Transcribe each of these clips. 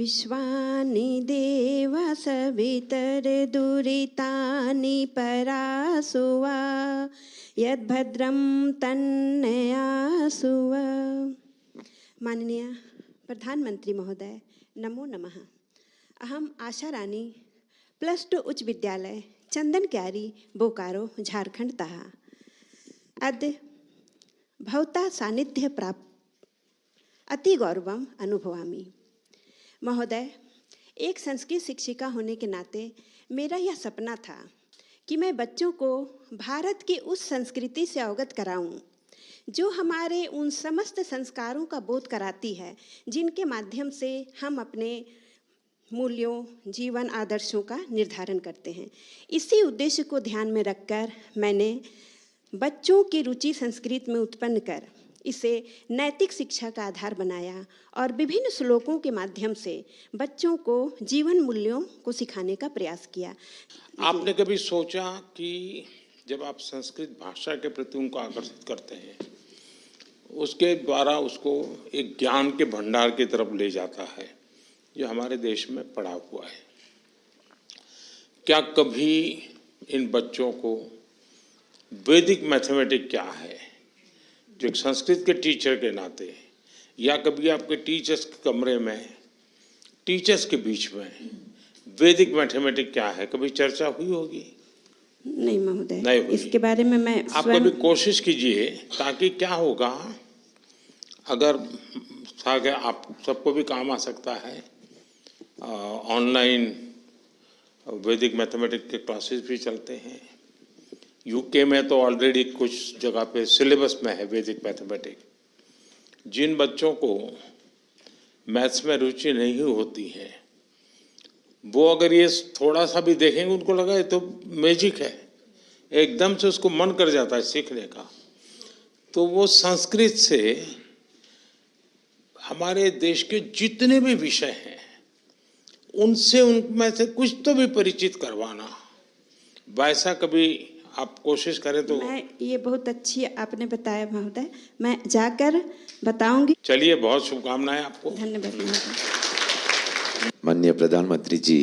विश्वानि देव सवितर्दुरितानि परासुवा यद्भद्रं तन्नयासुवा। माननीय प्रधानमंत्री महोदय, नमो नमः। अहम आशा रानी, +2 उच्च विद्यालय चंदन क्यारी, बोकारो, झारखंडतः अद्य भवता सान्निध्य प्राप्त अति गौरवम अनुभवामि। महोदय, एक संस्कृत शिक्षिका होने के नाते मेरा यह सपना था कि मैं बच्चों को भारत की उस संस्कृति से अवगत कराऊं जो हमारे उन समस्त संस्कारों का बोध कराती है जिनके माध्यम से हम अपने मूल्यों, जीवन आदर्शों का निर्धारण करते हैं। इसी उद्देश्य को ध्यान में रखकर मैंने बच्चों की रुचि संस्कृत में उत्पन्न कर इसे नैतिक शिक्षा का आधार बनाया और विभिन्न श्लोकों के माध्यम से बच्चों को जीवन मूल्यों को सिखाने का प्रयास किया। आपने कभी सोचा कि जब आप संस्कृत भाषा के प्रति उनको आकर्षित करते हैं, उसके द्वारा उसको एक ज्ञान के भंडार की तरफ ले जाता है जो हमारे देश में पड़ा हुआ है, क्या कभी इन बच्चों को वैदिक मैथमेटिक्स क्या है, जो एक संस्कृत के टीचर के नाते, या कभी आपके टीचर्स के कमरे में, टीचर्स के बीच में वैदिक मैथमेटिक्स क्या है, कभी चर्चा हुई होगी? नहीं महोदय, नहीं, इसके बारे में मैं आप कभी कोशिश कीजिए, ताकि क्या होगा, अगर आप सबको भी काम आ सकता है। ऑनलाइन वैदिक मैथमेटिक्स के क्लासेस भी चलते हैं। यूके में तो ऑलरेडी कुछ जगह पे सिलेबस में है वैदिक मैथमेटिक्स। जिन बच्चों को मैथ्स में रुचि नहीं होती है, वो अगर ये थोड़ा सा भी देखेंगे, उनको लगा ये तो मैजिक है, एकदम से उसको मन कर जाता है सीखने का। तो वो संस्कृत से हमारे देश के जितने भी विषय हैं उनसे, उनमें से कुछ तो भी परिचित करवाना, वैसा कभी आप कोशिश करें तो। मैं ये बहुत अच्छी आपने बताया महोदय, मैं जाकर बताऊंगी। चलिए, बहुत शुभकामनाएं आपको। धन्यवाद महोदय। माननीय प्रधानमंत्री जी,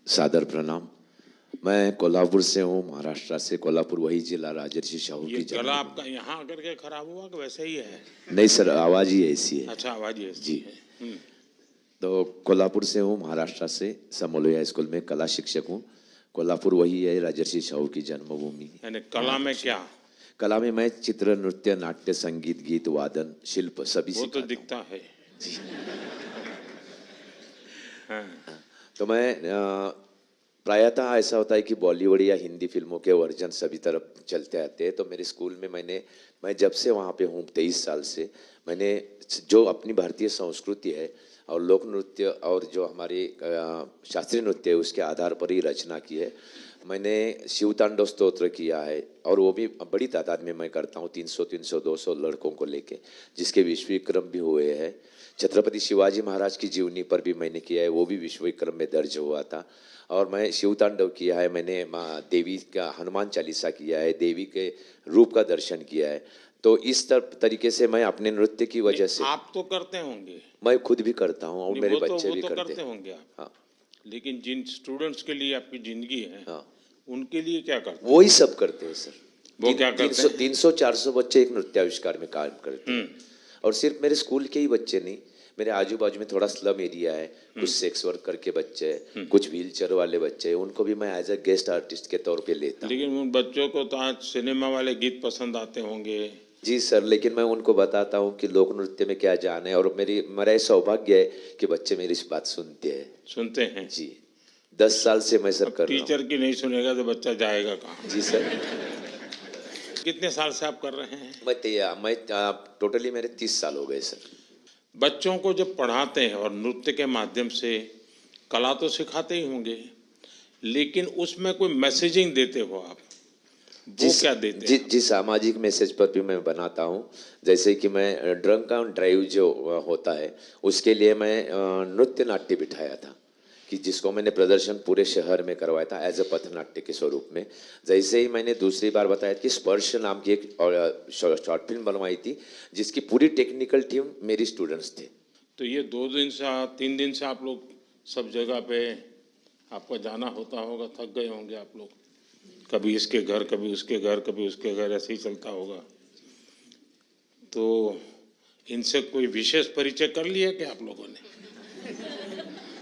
सादर प्रणाम। मैं कोल्हापुर से हूँ, महाराष्ट्र से। कोल्हापुर वही जिला राजर्षि शाहू की जगह। गला आपका यहाँ आकर के खराब हुआ कि वैसे ही है? नहीं सर, आवाज ही ऐसी है। अच्छा, आवाज ही ऐसी जी है। तो कोल्हापुर से हूँ, महाराष्ट्र से। समोलोया स्कूल में कला शिक्षक हूँ। कोल्हापुर वही है राजर्षि शाहू की जन्मभूमि। यानी कला में क्या? कला में मैं चित्र, नृत्य, नाट्य, संगीत, गीत, वादन, शिल्प सभी वो तो दिखता है जी। हाँ। तो मैं प्रायतः ऐसा होता है कि बॉलीवुड या हिंदी फिल्मों के वर्जन सभी तरफ चलते आते हैं। तो मेरे स्कूल में मैं जब से वहाँ पे हूँ 23 साल से, मैंने जो अपनी भारतीय संस्कृति है और लोक नृत्य और जो हमारी शास्त्रीय नृत्य है उसके आधार पर ही रचना की है। मैंने शिवतांडव स्तोत्र किया है और वो भी बड़ी तादाद में मैं करता हूँ, 300, 200 लड़कों को लेके, जिसके विश्व विक्रम भी हुए हैं। छत्रपति शिवाजी महाराज की जीवनी पर भी मैंने किया है, वो भी विश्व विक्रम में दर्ज हुआ था। और मैं शिवतांडव किया है, मैंने माँ देवी का हनुमान चालीसा किया है, देवी के रूप का दर्शन किया है। तो इस तरीके से मैं अपने नृत्य की वजह से। आप तो करते होंगे? मैं खुद भी करता हूँ और मेरे बच्चे भी करते होंगे आप। हाँ। लेकिन जिन स्टूडेंट्स के लिए आपकी जिंदगी है, हाँ, उनके लिए क्या करते हैं? वही सब करते हैं सर। वो क्या करते हैं? 300-400 बच्चे एक नृत्याविष्कार में काम करते हैं। और सिर्फ मेरे स्कूल के ही बच्चे नहीं, मेरे आजू बाजू में थोड़ा स्लम एरिया है, कुछ सेक्स वर्कर के बच्चे हैं, कुछ व्हीलचेयर वाले बच्चे हैं, उनको भी मैं एज अ गेस्ट आर्टिस्ट के तौर पे लेता हूँ। लेकिन उन बच्चों को तो आज सिनेमा वाले गीत पसंद आते होंगे। जी सर, लेकिन मैं उनको बताता हूँ कि लोक नृत्य में क्या जान है, और मेरा सौभाग्य है कि बच्चे मेरी इस बात सुनते हैं जी। 10 साल से मैं सर कर रहा हूँ। टीचर की नहीं सुनेगा तो बच्चा जाएगा कहाँ? जी सर। कितने साल से आप कर रहे हैं? मैं टोटली मेरे 30 साल हो गए सर। बच्चों को जब पढ़ाते हैं और नृत्य के माध्यम से कला तो सिखाते ही होंगे, लेकिन उसमें कोई मैसेजिंग देते हो आप, वो क्या देते हैं? जी, सामाजिक मैसेज पर भी मैं बनाता हूँ। जैसे कि मैं ड्रंक एंड ड्राइव जो होता है उसके लिए मैं नृत्य नाट्य बिठाया था, कि जिसको मैंने प्रदर्शन पूरे शहर में करवाया था एज अ पथनाट्य के स्वरूप में। जैसे ही मैंने दूसरी बार बताया कि स्पर्श नाम की एक शॉर्ट फिल्म बनवाई थी, जिसकी पूरी टेक्निकल टीम मेरी स्टूडेंट्स थे। तो ये 2 दिन से 3 दिन से आप लोग सब जगह पे आपको जाना होता होगा, थक गए होंगे आप लोग, कभी इसके घर कभी उसके घर कभी उसके घर, ऐसे ही चलता होगा। तो इनसे कोई विशेष परिचय कर लिया क्या आप लोगों ने?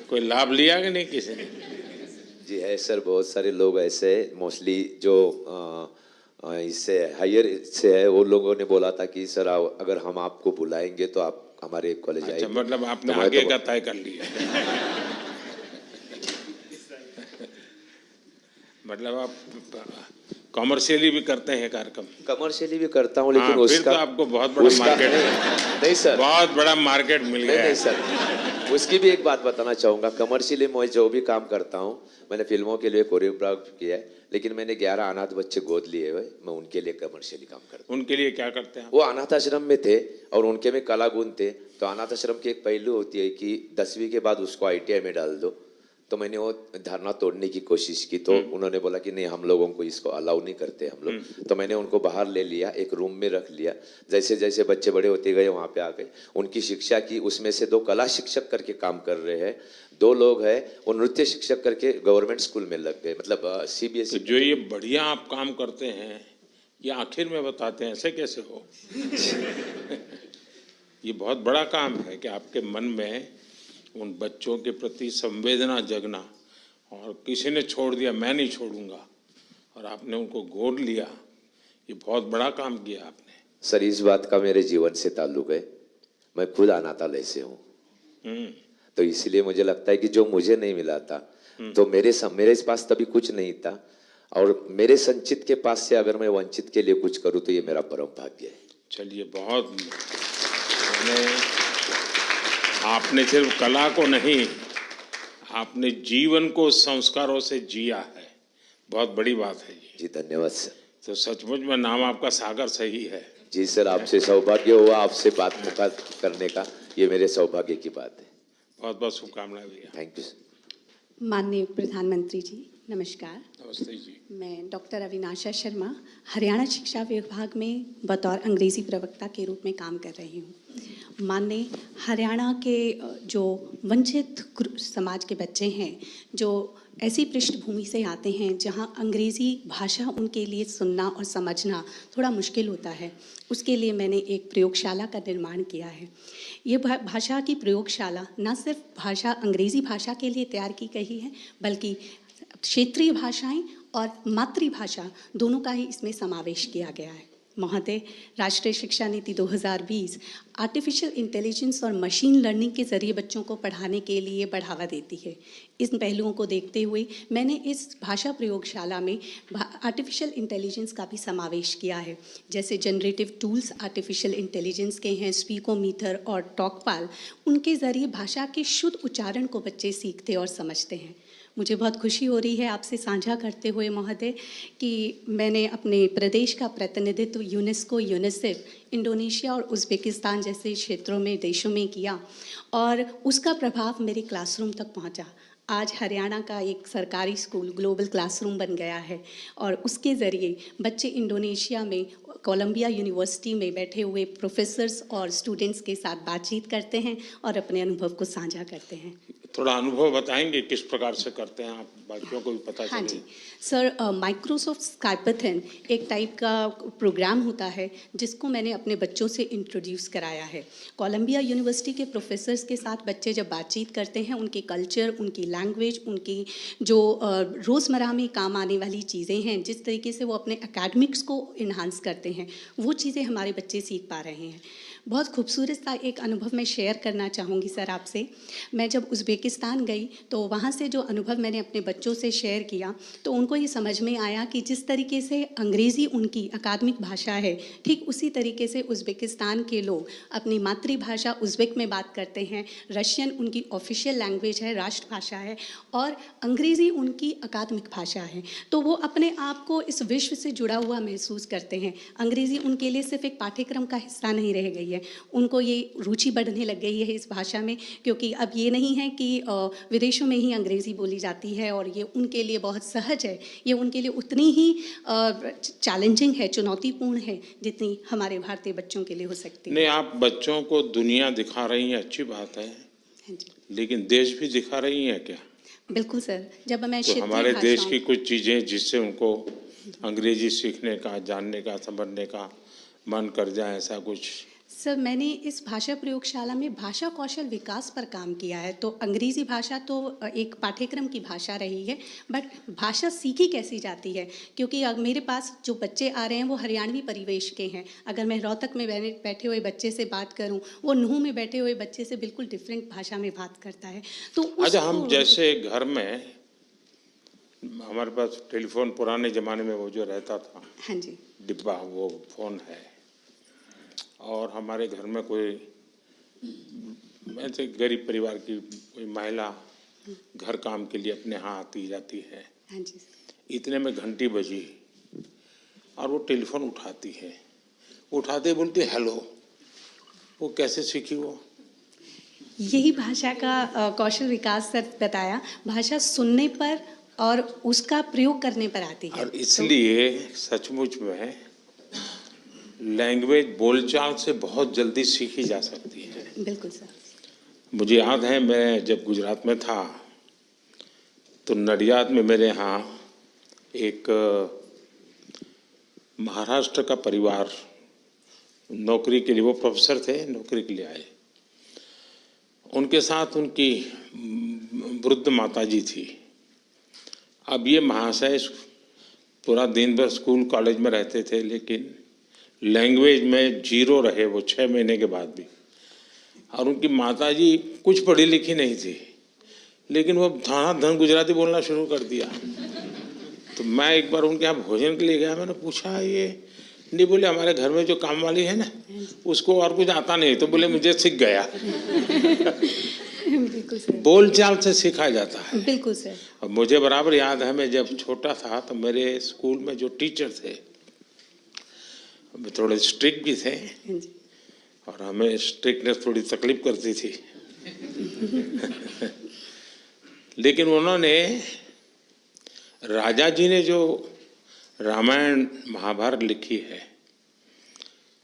कोई लाभ लिया कि नहीं किसी ने? जी है सर, बहुत सारे लोग ऐसे मोस्टली जो इससे हायर से है, वो लोगों ने बोला था कि सर अगर हम आपको बुलाएंगे तो आप हमारे कॉलेज आएंगे। अच्छा, मतलब आपने तो मैं आगे तो- का तय कर लिया। मतलब आप कॉमर्शियली भी करते हैं कार्यक्रम? कमर्शियली भी करता हूँ, हाँ, लेकिन फिर उसका तो आपको बहुत बड़ा मार्केट नहीं सर, बहुत बड़ा मार्केट मिल गया नहीं है। सर, उसकी भी एक बात बताना चाहूँगा। कमर्शियली मैं जो भी काम करता हूँ, मैंने फिल्मों के लिए कोरियोग्राफ किया है, लेकिन मैंने 11 अनाथ बच्चे गोद लिए हुए, मैं उनके लिए कमर्शियली काम करता हूँ। उनके लिए क्या करते हैं आप? वो अनाथ आश्रम में थे और उनके में कला गुण थे, तो अनाथ आश्रम की एक पहलू होती है कि 10वीं के बाद उसको ITI में डाल दो। तो मैंने वो धारणा तोड़ने की कोशिश की, तो उन्होंने बोला कि नहीं, हम लोगों को इसको अलाउ नहीं करते हम लोग। तो मैंने उनको बाहर ले लिया, एक रूम में रख लिया। जैसे जैसे बच्चे बड़े होते गए वहाँ पे आ गए, उनकी शिक्षा की। उसमें से 2 कला शिक्षक करके काम कर रहे हैं, 2 लोग हैं वो नृत्य शिक्षक करके गवर्नमेंट स्कूल में लग गए, मतलब तो CBSE। जो ये बढ़िया आप काम करते हैं, ये आखिर में बताते हैं, ऐसे कैसे हो? ये बहुत बड़ा काम है कि आपके मन में उन बच्चों के प्रति संवेदना जगना, और किसी ने छोड़ दिया, मैं नहीं छोड़ूंगा, और आपने उनको गोद लिया। ये बहुत बड़ा काम किया आपने। सर, इस बात का मेरे जीवन से ताल्लुक है, मैं खुद अनाथालय से हूँ। तो इसलिए मुझे लगता है कि जो मुझे नहीं मिला था, तो मेरे पास तभी कुछ नहीं था, और मेरे संचित के पास से अगर मैं वंचित के लिए कुछ करूँ तो ये मेरा परम भाग्य है। चलिए, बहुत आपने सिर्फ कला को नहीं, आपने जीवन को संस्कारों से जिया है, बहुत बड़ी बात है ये। जी धन्यवाद सर। तो सचमुच में नाम आपका सागर सही है। जी सर, आपसे सौभाग्य हुआ, आपसे बात मुलाकात करने का, ये मेरे सौभाग्य की बात है। बहुत बहुत शुभकामनाएं भैया। Thank you sir. माननीय प्रधानमंत्री जी, नमस्कार। नमस्ते जी। मैं डॉक्टर अविनाशा शर्मा हरियाणा शिक्षा विभाग में बतौर अंग्रेजी प्रवक्ता के रूप में काम कर रही हूँ। माननीय हरियाणा के जो वंचित समाज के बच्चे हैं, जो ऐसी पृष्ठभूमि से आते हैं जहाँ अंग्रेज़ी भाषा उनके लिए सुनना और समझना थोड़ा मुश्किल होता है, उसके लिए मैंने एक प्रयोगशाला का निर्माण किया है। ये भाषा की प्रयोगशाला न सिर्फ भाषा अंग्रेज़ी भाषा के लिए तैयार की गई है, बल्कि क्षेत्रीय भाषाएं और मातृभाषा दोनों का ही इसमें समावेश किया गया है। महोदय, राष्ट्रीय शिक्षा नीति 2020 आर्टिफिशियल इंटेलिजेंस और मशीन लर्निंग के ज़रिए बच्चों को पढ़ाने के लिए बढ़ावा देती है। इन पहलुओं को देखते हुए मैंने इस भाषा प्रयोगशाला में आर्टिफिशियल इंटेलिजेंस का भी समावेश किया है। जैसे जनरेटिव टूल्स आर्टिफिशियल इंटेलिजेंस के हैं, स्पीकोमीटर और टॉकपाल, उनके ज़रिए भाषा के शुद्ध उच्चारण को बच्चे सीखते और समझते हैं। मुझे बहुत खुशी हो रही है आपसे साझा करते हुए महोदय कि मैंने अपने प्रदेश का प्रतिनिधित्व यूनेस्को, यूनिसेफ, इंडोनेशिया और उज़्बेकिस्तान जैसे क्षेत्रों में, देशों में किया, और उसका प्रभाव मेरे क्लासरूम तक पहुंचा। आज हरियाणा का एक सरकारी स्कूल ग्लोबल क्लासरूम बन गया है, और उसके ज़रिए बच्चे इंडोनेशिया में कोलंबिया यूनिवर्सिटी में बैठे हुए प्रोफेसर्स और स्टूडेंट्स के साथ बातचीत करते हैं और अपने अनुभव को साझा करते हैं। थोड़ा अनुभव बताएंगे किस प्रकार से करते हैं आप, बाकियों को भी पता चले। हाँ जी सर, माइक्रोसॉफ्ट स्काइपाथन एक टाइप का प्रोग्राम होता है जिसको मैंने अपने बच्चों से इंट्रोड्यूस कराया है। कोलंबिया यूनिवर्सिटी के प्रोफेसर्स के साथ बच्चे जब बातचीत करते हैं, उनके कल्चर, उनकी लैंग्वेज, उनकी जो रोज़मर्रा में काम आने वाली चीज़ें हैं, जिस तरीके से वो अपने एकेडमिक्स को इन्हांस करते हैं, वो चीज़ें हमारे बच्चे सीख पा रहे हैं। बहुत खूबसूरत सा एक अनुभव मैं शेयर करना चाहूँगी सर आपसे। मैं जब उज़्बेकिस्तान गई तो वहाँ से जो अनुभव मैंने अपने बच्चों से शेयर किया, तो उनको ये समझ में आया कि जिस तरीके से अंग्रेज़ी उनकी अकादमिक भाषा है, ठीक उसी तरीके से उज़्बेकिस्तान के लोग अपनी मातृभाषा उज़्बेक में बात करते हैं, रशियन उनकी ऑफिशियल लैंग्वेज है, राष्ट्रभाषा है, और अंग्रेज़ी उनकी अकादमिक भाषा है। तो वो अपने आप को इस विश्व से जुड़ा हुआ महसूस करते हैं। अंग्रेज़ी उनके लिए सिर्फ एक पाठ्यक्रम का हिस्सा नहीं रह गई है, उनको ये रुचि बढ़ने लग गई है इस भाषा में, क्योंकि अब ये नहीं है कि विदेशों में ही अंग्रेज़ी बोली जाती है और ये उनके लिए बहुत सहज है। ये उनके लिए उतनी ही चैलेंजिंग है, चुनौतीपूर्ण है, जितनी हमारे भारतीय बच्चों के लिए हो सकती है। नहीं, आप बच्चों को दुनिया दिखा रही हैं, अच्छी बात है। हाँ जी, लेकिन देश भी दिखा रही हैं क्या? बिल्कुल सर। जब मैं तो क्षेत्रीय हमारे देश भाषाओं की कुछ चीज़ें जिससे उनको अंग्रेजी सीखने का, जानने का, समझने का मन कर जाए, ऐसा कुछ? सर, मैंने इस भाषा प्रयोगशाला में भाषा कौशल विकास पर काम किया है। तो अंग्रेज़ी भाषा तो एक पाठ्यक्रम की भाषा रही है, बट भाषा सीखी कैसी जाती है, क्योंकि अब मेरे पास जो बच्चे आ रहे हैं वो हरियाणवी परिवेश के हैं। अगर मैं रोहतक में बैठे हुए बच्चे से बात करूं, वो नूंह में बैठे हुए बच्चे से बिल्कुल डिफरेंट भाषा में बात करता है। तो अच्छा, हम उसको जैसे घर में हमारे पास टेलीफोन पुराने ज़माने में वो जो रहता था, हाँ जी, डिब्बा, वो फ़ोन है, और हमारे घर में कोई ऐसे गरीब परिवार की कोई महिला घर काम के लिए अपने यहाँ आती जाती है, हाँ जी सर। इतने में घंटी बजी और वो टेलीफोन उठाती है, उठाते ही बोलती है हेलो। वो कैसे सीखी वो? यही भाषा का कौशल विकास सर बताया, भाषा सुनने पर और उसका प्रयोग करने पर आती है। और इसलिए सचमुच में लैंग्वेज बोलचाल से बहुत जल्दी सीखी जा सकती है। तो बिल्कुल सर। मुझे याद है, मैं जब गुजरात में था तो नडियाद में मेरे यहाँ एक महाराष्ट्र का परिवार नौकरी के लिए, वो प्रोफेसर थे, नौकरी के लिए आए। उनके साथ उनकी वृद्ध माताजी थी। अब ये महाशय पूरा दिन भर स्कूल कॉलेज में रहते थे, लेकिन लैंग्वेज में जीरो रहे वो 6 महीने के बाद भी। और उनकी माताजी कुछ पढ़ी लिखी नहीं थी, लेकिन वो धनाधन गुजराती बोलना शुरू कर दिया। तो मैं एक बार उनके यहाँ भोजन के लिए गया, मैंने पूछा ये नहीं, बोले हमारे घर में जो काम वाली है ना उसको और कुछ आता नहीं, तो बोले मुझे सीख गया। बिल्कुल सर। बोलचाल से सीखा जाता है। बिल्कुल सर। और मुझे बराबर याद है, मैं जब छोटा था तो मेरे स्कूल में जो टीचर थे थोड़े स्ट्रिक्ट भी थे, हाँ जी, और हमें स्ट्रिक्टनेस थोड़ी तकलीफ करती थी। लेकिन उन्होंने, राजा जी ने जो रामायण महाभारत लिखी है,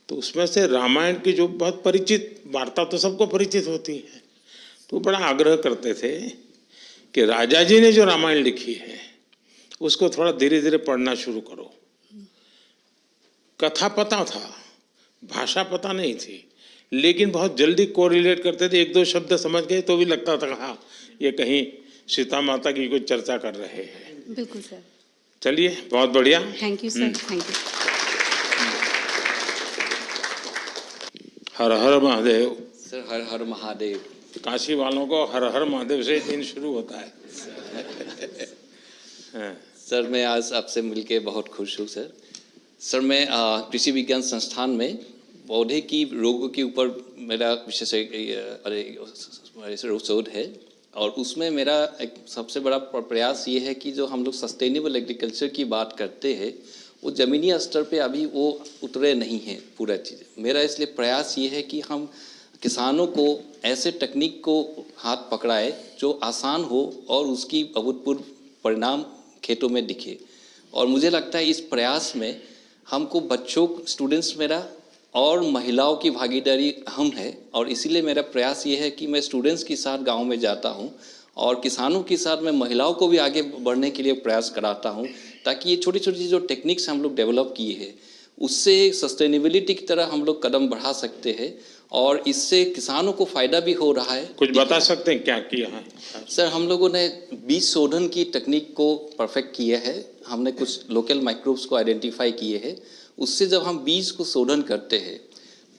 तो उसमें से रामायण की जो बहुत परिचित वार्ता तो सबको परिचित होती है, तो बड़ा आग्रह करते थे कि राजा जी ने जो रामायण लिखी है उसको थोड़ा धीरे धीरे पढ़ना शुरू करो। कथा पता था, भाषा पता नहीं थी, लेकिन बहुत जल्दी कोरिलेट करते थे। एक दो शब्द समझ गए तो भी लगता था हाँ ये कहीं सीता माता की कोई चर्चा कर रहे हैं। बिल्कुल सर। चलिए, बहुत बढ़िया। Thank you sir, thank you. हर हर महादेव। सर हर हर महादेव। काशी वालों को हर हर महादेव से दिन शुरू होता है। हाँ। सर मैं आज आपसे मिलके बहुत खुश हूँ सर। सर मैं कृषि विज्ञान संस्थान में पौधे की रोगों के ऊपर मेरा विशेष शोध है, और उसमें मेरा एक सबसे बड़ा प्रयास ये है कि जो हम लोग सस्टेनेबल एग्रीकल्चर की बात करते हैं वो ज़मीनी स्तर पे अभी वो उतरे नहीं हैं पूरा चीज़। मेरा इसलिए प्रयास ये है कि हम किसानों को ऐसे टेक्निक को हाथ पकड़ाए जो आसान हो और उसकी अभूतपूर्व परिणाम खेतों में दिखे। और मुझे लगता है इस प्रयास में हमको बच्चों, स्टूडेंट्स मेरा और महिलाओं की भागीदारी अहम है, और इसीलिए मेरा प्रयास ये है कि मैं स्टूडेंट्स के साथ गांव में जाता हूं और किसानों के साथ मैं महिलाओं को भी आगे बढ़ने के लिए प्रयास कराता हूं, ताकि ये छोटी छोटी जो टेक्निक्स हम लोग डेवलप किए हैं उससे सस्टेनेबिलिटी की तरह हम लोग कदम बढ़ा सकते हैं, और इससे किसानों को फ़ायदा भी हो रहा है। कुछ बता सकते हैं क्या किया है? सर हम लोगों ने बीज शोधन की टेक्निक को परफेक्ट किया है। हमने कुछ लोकल माइक्रोब्स को आइडेंटिफाई किए हैं। उससे जब हम बीज को शोधन करते हैं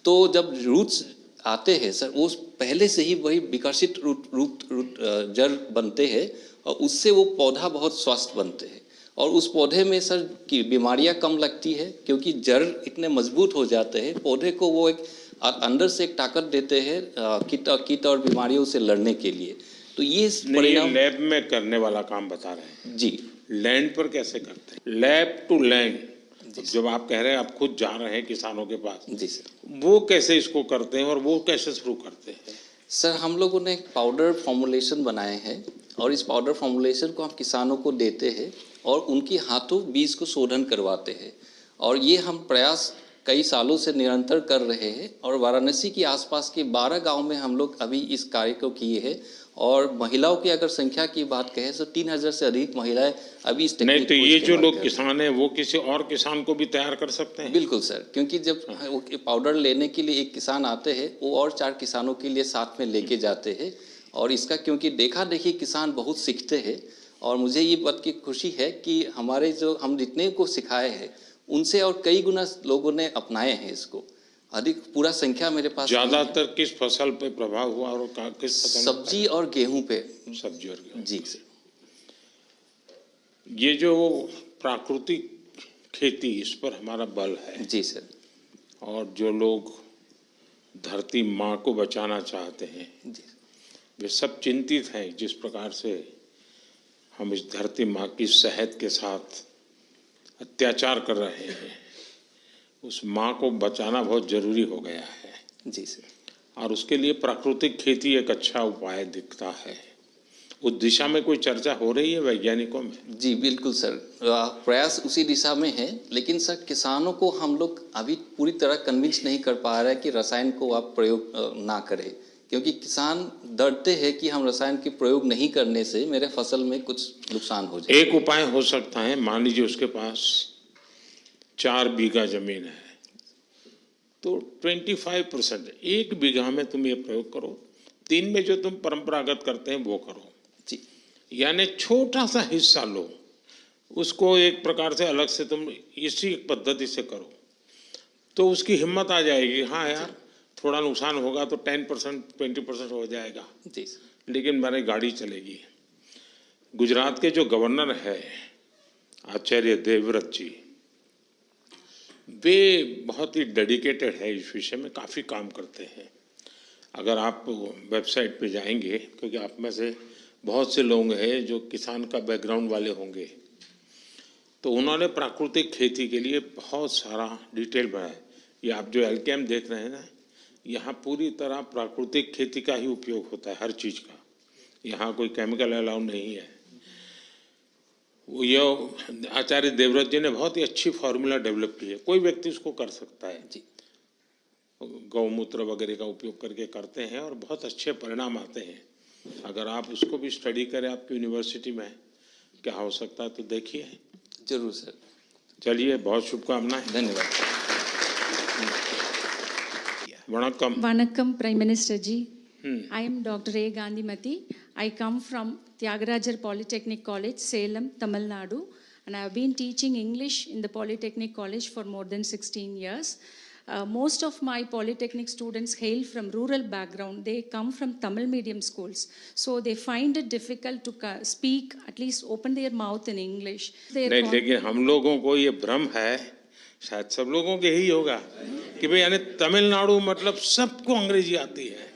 तो जब रूट्स आते हैं सर, वो पहले से ही वही विकसित रूट जड़ बनते हैं, और उससे वो पौधा बहुत स्वस्थ बनते हैं, और उस पौधे में सर की बीमारियां कम लगती है क्योंकि जड़ इतने मजबूत हो जाते हैं। पौधे को वो एक अंदर से एक ताकत देते हैं कीट और बीमारियों से लड़ने के लिए। तो ये परिणाम लैब में करने वाला काम बता रहे हैं जी। लैंड पर कैसे करते हैं? लैब टू लैंड, जब आप कह रहे हैं आप खुद जा रहे हैं किसानों के पास, जी सर, वो कैसे इसको करते हैं और वो कैसे शुरू करते हैं? सर हम लोगों ने एक पाउडर फॉर्मुलेशन बनाए हैं, और इस पाउडर फॉर्मुलेशन को हम किसानों को देते हैं और उनके हाथों बीज को शोधन करवाते हैं। और ये हम प्रयास कई सालों से निरंतर कर रहे हैं और वाराणसी के आसपास के 12 गांव में हम लोग अभी इस कार्य को किए हैं। और महिलाओं की अगर संख्या की बात कहें तो 3000 से अधिक महिलाएं अभी इस नहीं टेक्निक तो को ये जो इस्तेमाल लोग कर रही हैं। किसान हैं वो किसी और किसान को भी तैयार कर सकते हैं? बिल्कुल सर, क्योंकि जब वो पाउडर लेने के लिए एक किसान आते हैं वो और 4 किसानों के लिए साथ में लेके जाते हैं। और इसका क्योंकि देखा देखी किसान बहुत सीखते हैं और मुझे ये बात की खुशी है कि हमारे जो हम जितने को सिखाए हैं उनसे और कई गुना लोगों ने अपनाए हैं इसको। अधिक पूरा संख्या मेरे पास नहीं है। ज्यादातर किस फसल पे प्रभाव हुआ और किस फसल? सब्जी और गेहूं पे। सब्जी और गेहूं। जी सर। ये जो प्राकृतिक खेती इस पर हमारा बल है, जी सर। और जो लोग धरती माँ को बचाना चाहते हैं जी वे सब चिंतित हैं जिस प्रकार से हम इस धरती माँ की सेहत के साथ अत्याचार कर रहे हैं। उस माँ को बचाना बहुत जरूरी हो गया है जी सर। और उसके लिए प्राकृतिक खेती एक अच्छा उपाय दिखता है। उस दिशा में कोई चर्चा हो रही है वैज्ञानिकों में? जी बिल्कुल सर, प्रयास उसी दिशा में है। लेकिन सर किसानों को हम लोग अभी पूरी तरह कन्विंस नहीं कर पा रहे हैं कि रसायन को आप प्रयोग ना करें, क्योंकि किसान डरते हैं कि हम रसायन के प्रयोग नहीं करने से मेरे फसल में कुछ नुकसान हो जाए। एक उपाय हो सकता है, मान लीजिए उसके पास 4 बीघा जमीन है तो 25% 1 बीघा में तुम ये प्रयोग करो, 3 में जो तुम परंपरागत करते हैं वो करो। जी यानी छोटा सा हिस्सा लो, उसको एक प्रकार से अलग से तुम इसी पद्धति से करो तो उसकी हिम्मत आ जाएगी। हाँ यार थोड़ा नुकसान होगा तो 10% 20% हो जाएगा, जी सर। लेकिन मेरी गाड़ी चलेगी। गुजरात के जो गवर्नर है आचार्य देवव्रत जी, वे बहुत ही डेडिकेटेड है इस विषय में, काफ़ी काम करते हैं। अगर आप वेबसाइट पे जाएंगे, क्योंकि आप में से बहुत से लोग हैं जो किसान का बैकग्राउंड वाले होंगे, तो उन्होंने प्राकृतिक खेती के लिए बहुत सारा डिटेल बनाया। ये आप जो एलकेएम देख रहे हैं ना, यहाँ पूरी तरह प्राकृतिक खेती का ही उपयोग होता है हर चीज़ का, यहाँ कोई केमिकल अलाउ नहीं है। ये आचार्य देवव्रत जी ने बहुत ही अच्छी फार्मूला डेवलप की है, कोई व्यक्ति उसको कर सकता है जी। गौमूत्र वगैरह का उपयोग करके करते हैं और बहुत अच्छे परिणाम आते हैं। अगर आप उसको भी स्टडी करें आपकी यूनिवर्सिटी में क्या हो सकता है तो देखिए। जरूर सर। चलिए, बहुत शुभकामनाएं। धन्यवाद। वणक्कम। Vanakkam, Prime Minister ji. I am Dr. A. Gandhimati. I come from Tyagarajar Polytechnic College, Salem, Tamil Nadu, and I have been teaching English in the Polytechnic College for more than 16 years. Most of my Polytechnic students hail from rural background. They come from Tamil medium schools. So they find it difficult to speak, at least open their mouth in English. नहीं, लेकिन हम लोगों को ये भ्रम है, शायद सब लोगों के यही होगा कि भाई यानी तमिलनाडु मतलब सबको अंग्रेजी आती है।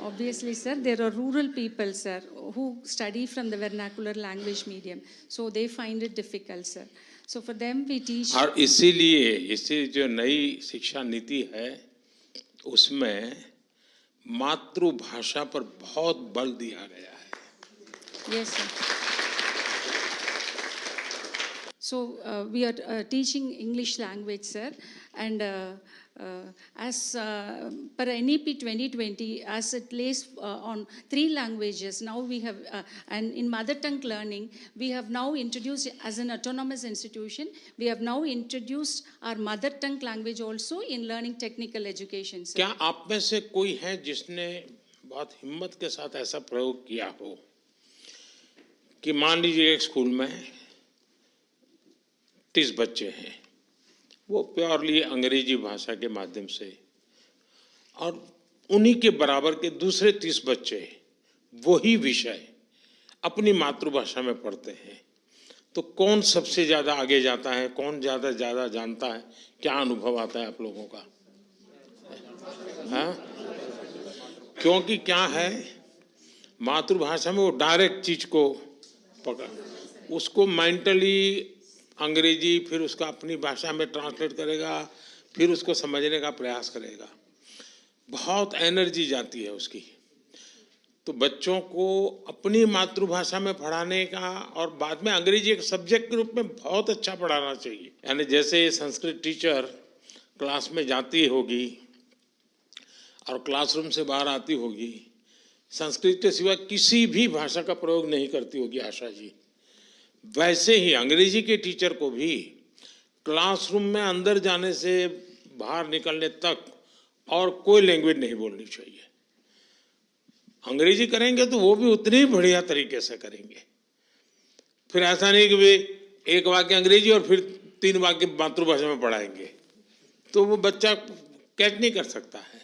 Obviously, sir, there are rural people, sir, who study from the vernacular language medium. So they find it difficult, sir. So for them, we teach. और इसीलिए इसी जो नई शिक्षा नीति है उसमें मातृभाषा पर बहुत बल दिया गया है। Yes, sir. So we are teaching English language, sir, and as per NEP 2020, as it lays on 3 languages, now we have, and in mother tongue learning, we have now introduced as an autonomous institution, we have now introduced our mother tongue language also in learning technical education, sir. क्या आप में से कोई है जिसने बहुत हिम्मत के साथ ऐसा प्रयोग किया हो कि मान लीजिए एक स्कूल में 30 बच्चे हैं, वो प्योरली अंग्रेजी भाषा के माध्यम से, और उन्हीं के बराबर के दूसरे 30 बच्चे वही विषय अपनी मातृभाषा में पढ़ते हैं, तो कौन सबसे ज़्यादा आगे जाता है, कौन ज़्यादा जानता है? क्या अनुभव आता है आप लोगों का? हाँ, क्योंकि क्या है, मातृभाषा में वो डायरेक्ट चीज को पकड़, उसको मेंटली अंग्रेजी फिर उसका अपनी भाषा में ट्रांसलेट करेगा, फिर उसको समझने का प्रयास करेगा, बहुत एनर्जी जाती है उसकी। तो बच्चों को अपनी मातृभाषा में पढ़ाने का और बाद में अंग्रेजी एक सब्जेक्ट के रूप में बहुत अच्छा पढ़ाना चाहिए। यानी जैसे संस्कृत टीचर क्लास में जाती होगी और क्लासरूम से बाहर आती होगी, संस्कृत के सिवा किसी भी भाषा का प्रयोग नहीं करती होगी आशा जी। वैसे ही अंग्रेजी के टीचर को भी क्लासरूम में अंदर जाने से बाहर निकलने तक और कोई लैंग्वेज नहीं बोलनी चाहिए। अंग्रेजी करेंगे तो वो भी उतनी ही बढ़िया तरीके से करेंगे। फिर ऐसा नहीं कि वे एक वाक्य अंग्रेजी और फिर 3 वाक्य मातृभाषा में पढ़ाएंगे, तो वो बच्चा कैच नहीं कर सकता है।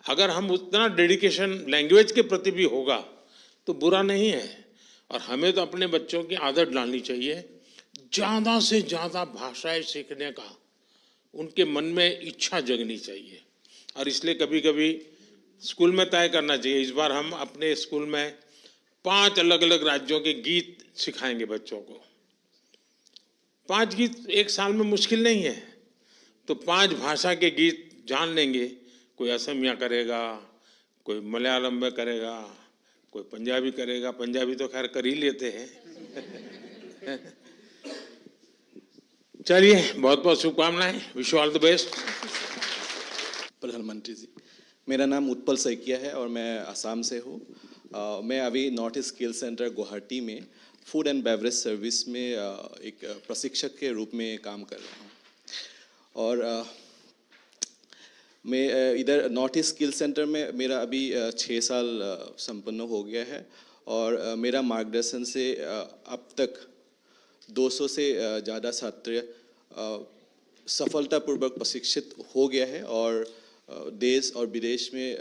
अगर हम उतना डेडिकेशन लैंग्वेज के प्रति भी होगा तो बुरा नहीं है। और हमें तो अपने बच्चों की आदत डालनी चाहिए ज़्यादा से ज़्यादा भाषाएं सीखने का, उनके मन में इच्छा जगनी चाहिए। और इसलिए कभी कभी स्कूल में तय करना चाहिए, इस बार हम अपने स्कूल में 5 अलग अलग राज्यों के गीत सिखाएंगे बच्चों को। 5 गीत एक साल में मुश्किल नहीं है, तो 5 भाषा के गीत जान लेंगे। कोई असमिया करेगा, कोई मलयालम में करेगा, कोई पंजाबी करेगा। पंजाबी तो खैर कर ही लेते हैं। चलिए, बहुत बहुत शुभकामनाएं, wish you all the best. प्रधानमंत्री जी, मेरा नाम उत्पल सैकिया है और मैं असम से हूँ। मैं अभी north east skill centre Guwahati में फूड एंड बेवरेज सर्विस में एक प्रशिक्षक के रूप में काम कर रहा हूँ। और मैं इधर नॉर्थ ईस्ट स्किल सेंटर में मेरा अभी 6 साल संपन्न हो गया है। और मेरा मार्गदर्शन से अब तक 200 से ज़्यादा छात्र सफलतापूर्वक प्रशिक्षित हो गया है और देश और विदेश में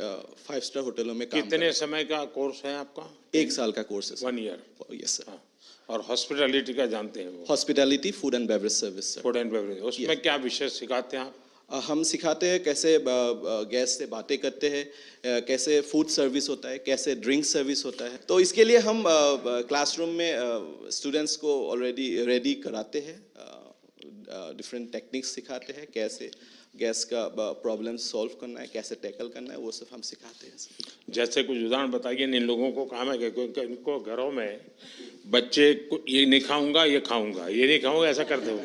5 स्टार होटलों में काम। कितने समय का कोर्स है आपका? 1 साल का कोर्स है। 1 ईयर? Yes sir. और हॉस्पिटैलिटी का जानते हैं वो? Hospitality, food and beverage service sir. Food and beverage, उसमें क्या विषय सिखाते हैं आप? हम सिखाते हैं कैसे गैस से बातें करते हैं, कैसे फूड सर्विस होता है, कैसे ड्रिंक सर्विस होता है। तो इसके लिए हम क्लासरूम में स्टूडेंट्स को ऑलरेडी रेडी कराते हैं, डिफरेंट टेक्निक्स सिखाते हैं, कैसे गैस का प्रॉब्लम सॉल्व करना है, कैसे टैकल करना है, वो सब हम सिखाते हैं। जैसे कुछ उदाहरण बताइए। इन लोगों को काम है कि इनको घरों में बच्चे ये नहीं खाऊंगा, ये खाऊंगा, ये नहीं खाऊंगा, ऐसा करते हो,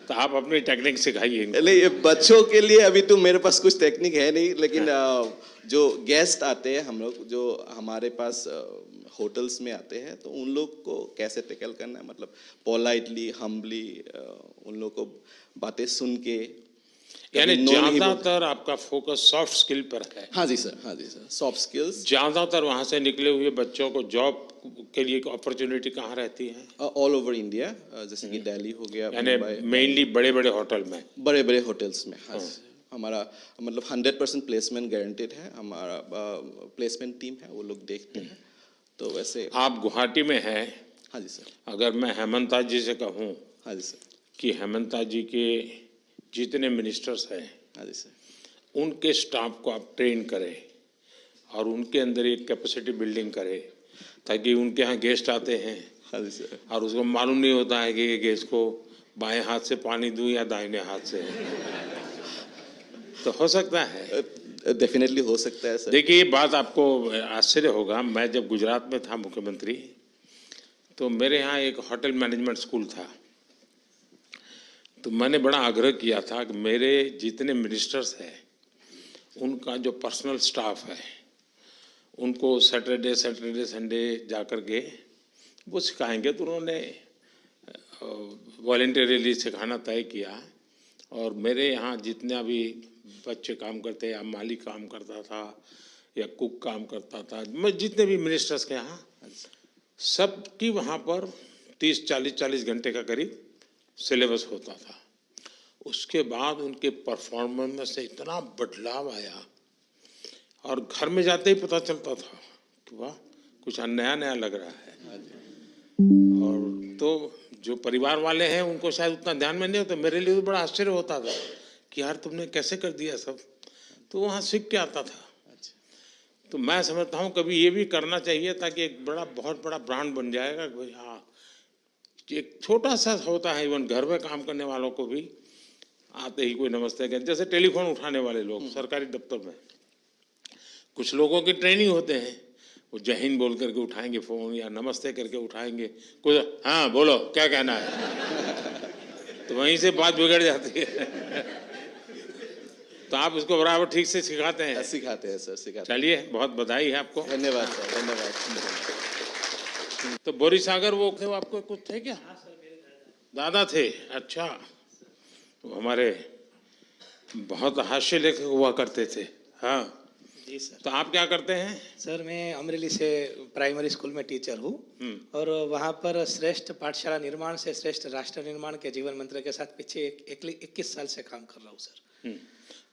तो आप अपनी टेक्निक सिखाइए। नहीं, बच्चों के लिए अभी तो मेरे पास कुछ टेक्निक है नहीं, लेकिन जो गेस्ट आते हैं हम लोग, जो हमारे पास होटल्स में आते हैं, तो उन लोग को कैसे टैकल करना है, मतलब पोलाइटली, हम्बली उन लोग को बातें सुन के। यानी ज्यादातर आपका फोकस सॉफ्ट स्किल पर है? हाँ जी सर, हाँ जी सर, सॉफ्ट स्किल्स। ज्यादातर वहां से निकले हुए बच्चों को जॉब के लिए अपॉर्चुनिटी कहाँ रहती है? ऑल ओवर इंडिया, जैसे कि दिल्ली हो गया, यानी मेनली बड़े बड़े होटल में? बड़े बड़े होटल्स में, हाँ। हमारा मतलब 100% प्लेसमेंट गारंटेड है। हमारा प्लेसमेंट टीम है, वो लोग देखते हैं। तो वैसे आप गुवाहाटी में हैं? हाँ जी सर। अगर मैं हेमंता जी से कहूँ, हाँ जी सर, कि हेमंता जी के जितने मिनिस्टर्स हैं, हाँ जी सर, उनके स्टाफ को आप ट्रेन करें और उनके अंदर एक कैपेसिटी बिल्डिंग करें, ताकि उनके यहाँ गेस्ट आते हैं, हाँ जी सर, और उसको मालूम नहीं होता है कि ये गेस्ट को बाएं हाथ से पानी दूं या दाहिने हाथ से, तो हो सकता है। डेफिनेटली हो सकता है सर। देखिए, ये बात आपको आश्चर्य होगा, मैं जब गुजरात में था मुख्यमंत्री, तो मेरे यहाँ एक होटल मैनेजमेंट स्कूल था। तो मैंने बड़ा आग्रह किया था कि मेरे जितने मिनिस्टर्स हैं, उनका जो पर्सनल स्टाफ है, उनको सैटरडे संडे जा कर के वो सिखाएंगे। तो उन्होंने वॉलंटियरली सिखाना तय किया। और मेरे यहाँ जितने भी बच्चे काम करते हैं, या माली काम करता था या कुक काम करता था, मैं जितने भी मिनिस्टर्स के यहाँ, सबकी वहाँ पर 30-40 घंटे का करीब सिलेबस होता था। उसके बाद उनके परफॉर्मेंस में से इतना बदलाव आया, और घर में जाते ही पता चलता था कि वाह, कुछ नया नया लग रहा है। और तो जो परिवार वाले हैं उनको शायद उतना ध्यान में नहीं होता, मेरे लिए तो बड़ा आश्चर्य होता था कि यार तुमने कैसे कर दिया सब, तो वहाँ सीख के आता था। तो मैं समझता हूँ कभी ये भी करना चाहिए, ताकि एक बहुत बड़ा ब्रांड बन जाएगा कि भाई हाँ, एक छोटा सा होता है, इवन घर में काम करने वालों को भी आते ही कोई नमस्ते करें। जैसे टेलीफोन उठाने वाले लोग सरकारी दफ्तर में, कुछ लोगों की ट्रेनिंग होते हैं, वो जय हिंद बोल करके उठाएंगे फ़ोन, या नमस्ते करके उठाएंगे, कुछ हाँ बोलो क्या कहना है, तो वहीं से बात बिगड़ जाती है। तो आप उसको बराबर ठीक से सिखाते हैं? सिखाते हैं सर, सिखाते चलिए, बहुत बधाई है आपको। हैं। धन्यवाद सर, धन्यवाद। तो बोरी सागर वो थे, वो आपको कुछ थे क्या? दादा थे, अच्छा। तो हमारे बहुत हास्य लेखक हुआ करते थे। हाँ, जी सर। तो आप क्या करते हैं? सर मैं अमरेली से प्राइमरी स्कूल में टीचर हूँ और वहाँ पर श्रेष्ठ पाठशाला निर्माण से श्रेष्ठ राष्ट्र निर्माण के जीवन मंत्र के साथ पीछे 21 साल से काम कर रहा हूँ सर।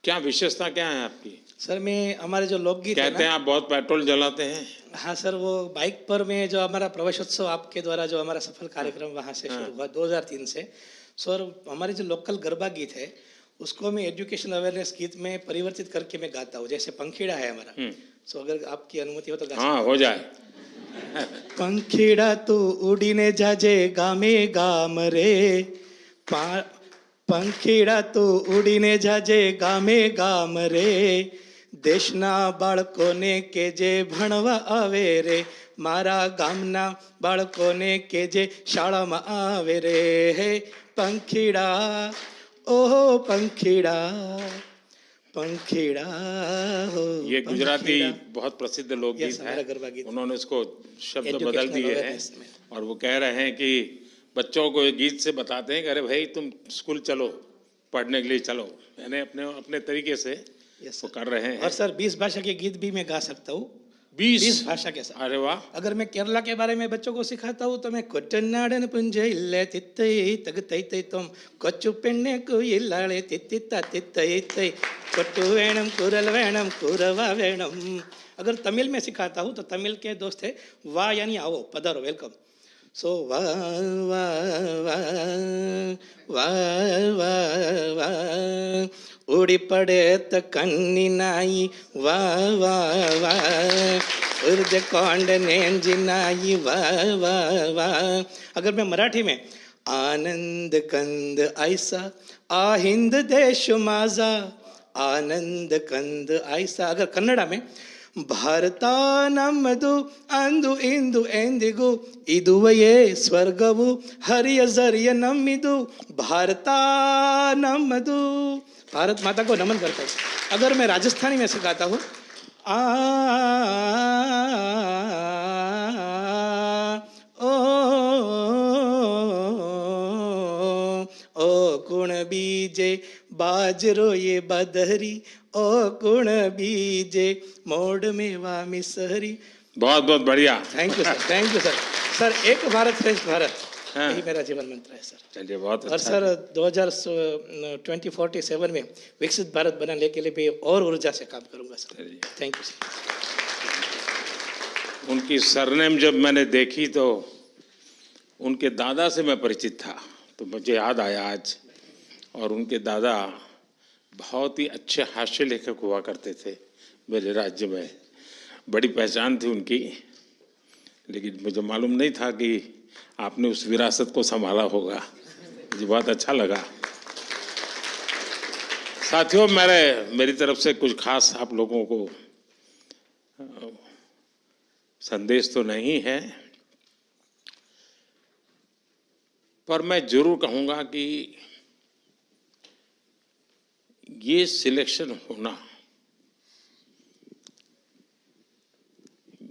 क्या विशेषता क्या है आपकी? सर मैं हमारे जो लोकगीत है कहते हैं ना, आप बहुत पेट्रोल जलाते हैं। हाँ सर, वो बाइक पर में जो हमारा प्रवेशोत्सव आपके द्वारा जो हमारा सफल कार्यक्रम वहाँ से शुरू हुआ 2003 से। सर हमारे जो लोकल गरबा गीत है उसको मैं एजुकेशन अवेयरनेस गीत में परिवर्तित करके मैं गाता हूँ, जैसे पंखीड़ा है हमारा। सो अगर आपकी अनुमति हो तो गा सकता हाँ, हूँ। हो जाए। पंखीड़ा तू उड़ीने जाजे गामे गाम रे, पंखीड़ा तू उड़ीने जाजे गामे गाम रे, દેશના બાળકોને કેજે ભણવા આવે રે, મારા ગામના બાળકોને કેજે શાળામાં આવે રે, હે પંખીડા ઓહો પંખીડા पंखीड़ा हो। ये गुजराती बहुत प्रसिद्ध लोकगीत Yes, है। हमारा गरबा गीत। उन्होंने इसको शब्द बदल Educational दिए हैं awareness में। और वो कह रहे हैं कि बच्चों को ये गीत से बताते हैं कि अरे भाई तुम स्कूल चलो, पढ़ने के लिए चलो, यानी अपने अपने तरीके से Yes, वो sir। कर रहे हैं। और सर 20 भाषा के गीत भी मैं गा सकता हूँ। 20 भाषा के साथ। अरे वाह। अगर मैं केरला के बारे में बच्चों को सिखाता हूँ तो मैं कोट्टनाडन पुंजे इल्ले तित्तई तग तई तई तुम कोच्चु पेन्ने को इल्लाले तित्तिता तित्तई तई कोट्टु वेणम कुरल वेणम कुरवा वेणम। अगर तमिल में सिखाता हूँ तो तमिल के दोस्त है वाह यानी आओ, पधारो, वेलकम। सो वाह वाह वाह वाह वाह वाह उड़ी पड़े त कन्नी नाई वाह वाह वाह उर्द कौंड नेंजी नाई वाह वाह वाह। अगर मैं मराठी में आनंद कंद ऐसा आहिंद देश माझा आनंद कंद ऐसा, अगर कन्नड़ा में ಭಾರತ ನಮ್ಮದು ಅಂದು ಇಂದು ಎಂದಿಗೂ ಇದುವಯೇ ಸ್ವರ್ಗವು ಹರಿಯ ಜರಿಯ ನಮ್ಮಿದು भारत ನಮ್ಮದು। भारत माता को नमन करता हूँ। अगर मैं राजस्थानी में सिखाता हूँ ओ कुण बीजे बाजरो ये बदहरी ओ कुण बीजे मोड़ में वामी सहरी। बहुत बहुत बढ़िया। Thank you sir, thank you sir. Sir एक भारत श्रेष्ठ भारत, यही मेरा जीवन मंत्र है सर। चलिए, बहुत और अच्छा। सर 2047 में विकसित भारत बनाने के लिए भी और ऊर्जा से काम करूंगा सर। Thank you sir. उनकी सरनेम जब मैंने देखी तो उनके दादा से मैं परिचित था, तो मुझे याद आया आज। और उनके दादा बहुत ही अच्छे हास्य लेखक हुआ करते थे मेरे राज्य में, बड़ी पहचान थी उनकी। लेकिन मुझे मालूम नहीं था कि आपने उस विरासत को संभाला होगा। मुझे बहुत अच्छा लगा। साथियों, मेरी तरफ से कुछ खास आप लोगों को संदेश तो नहीं है, पर मैं जरूर कहूँगा कि ये सिलेक्शन होना